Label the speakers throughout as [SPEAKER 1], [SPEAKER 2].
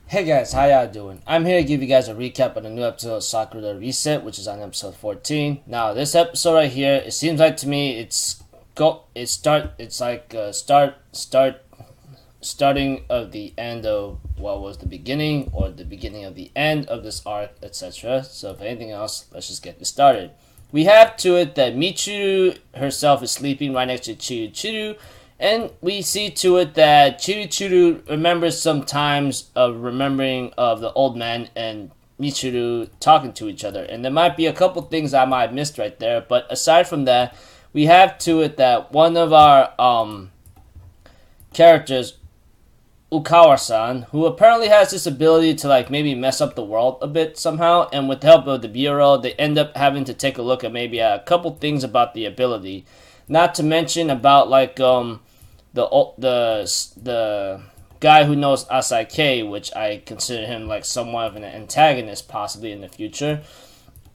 [SPEAKER 1] Hey guys, how y'all doing? I'm here to give you guys a recap on the new episode of Sakurada Reset, which is on episode 14. Now, this episode right here, it seems like to me starting of the end of what was the beginning, or the beginning of the end of this arc, etc. So if anything else, let's just get this started. We have to it that Michiru herself is sleeping right next to Chiru, and we see to it that Chiru remembers some times of remembering of the old man and Michiru talking to each other. And there might be a couple things I might have missed right there, but aside from that, we have to it that one of our characters, Ukawa-san, who apparently has this ability to maybe mess up the world a bit somehow, and with the help of the Bureau, they end up having to take a look at maybe a couple things about the ability. Not to mention about the guy who knows Asake, which I consider him somewhat of an antagonist possibly in the future,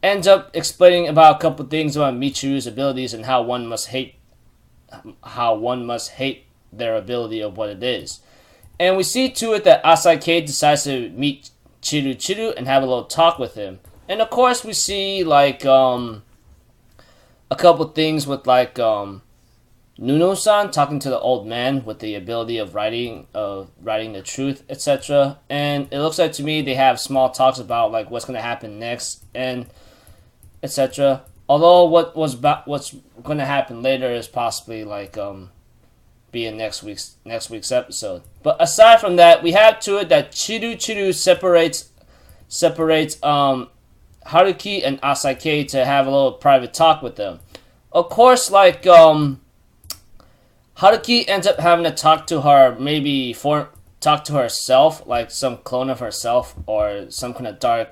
[SPEAKER 1] ends up explaining about a couple things about Michiru's abilities and how one must hate their ability of what it is. And we see to it that Asake decides to meet Chiru and have a little talk with him. And of course we see a couple things with Nuno-san talking to the old man with the ability of writing the truth, etc. And it looks like to me they have small talks about what's going to happen next and etc. Although what's going to happen later is possibly be in next week's episode. But aside from that, we have to it that Chiru separates Haruki and Asake to have a little private talk with them. Of course, Haruki ends up having to talk to her, talk to herself, some clone of herself or some kind of dark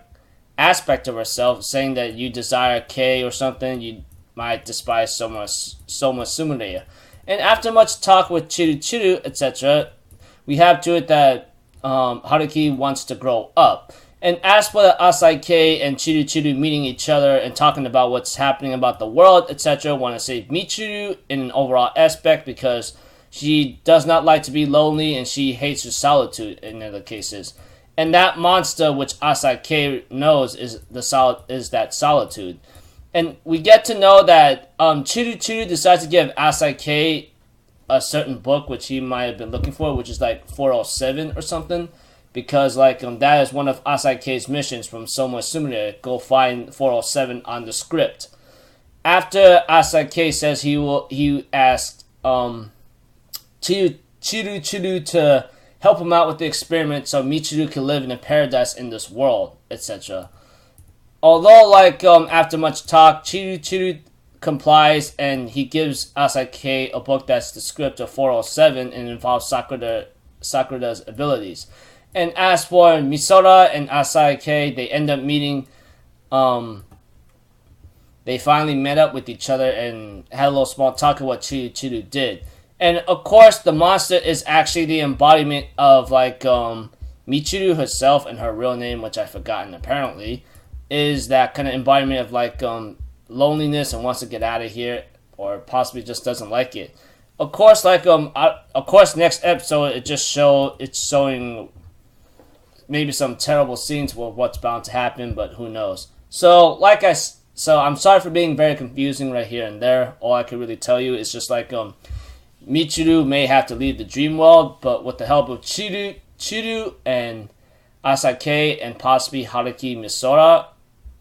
[SPEAKER 1] aspect of herself, saying that you desire K or something, you might despise Soma Sumire. And after much talk with Chiru, etc., we have to it that Haruki wants to grow up. And as for the Asake and Chiru meeting each other and talking about what's happening about the world, etc., want to save Michiru in an overall aspect because she does not like to be lonely and she hates her solitude in other cases. And that monster which Asake knows is that solitude. And we get to know that Chiru decides to give Asake a certain book which he might have been looking for, which is 407 or something. Because that is one of Asake's missions from Soma Sumire. Go find 407 on the script. After Asake says he asked Chiru to help him out with the experiment so Michiru can live in a paradise in this world, etc. Although after much talk, Chiru complies and he gives Asake a book that's the script of 407 and involves Sakurada's abilities. And as for Misora and Asake, they end up meeting. They finally met up with each other and had a little small talk of what Chiru did. And of course, the monster is actually the embodiment of Michiru herself, and her real name, which I've forgotten apparently, is that kind of embodiment of loneliness and wants to get out of here, or possibly just doesn't like it. Of course, next episode it's showing maybe some terrible scenes with what's bound to happen, but who knows. So I'm sorry for being very confusing right here and there. All I can really tell you is just Michiru may have to leave the dream world, but with the help of Chiru and Asake and possibly Haruki Misora,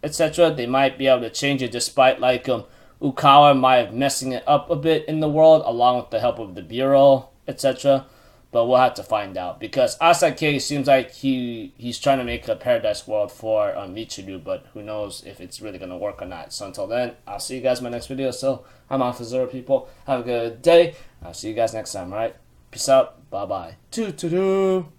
[SPEAKER 1] etc., they might be able to change it despite Ukawa might have messing it up a bit in the world along with the help of the Bureau, etc. But we'll have to find out because Asake seems like he's trying to make a paradise world for Michiru, but who knows if it's really going to work or not. So until then, I'll see you guys in my next video. So I'm off for Zero, people. Have a good day. I'll see you guys next time, alright? Peace out. Bye-bye. Doo-doo-doo.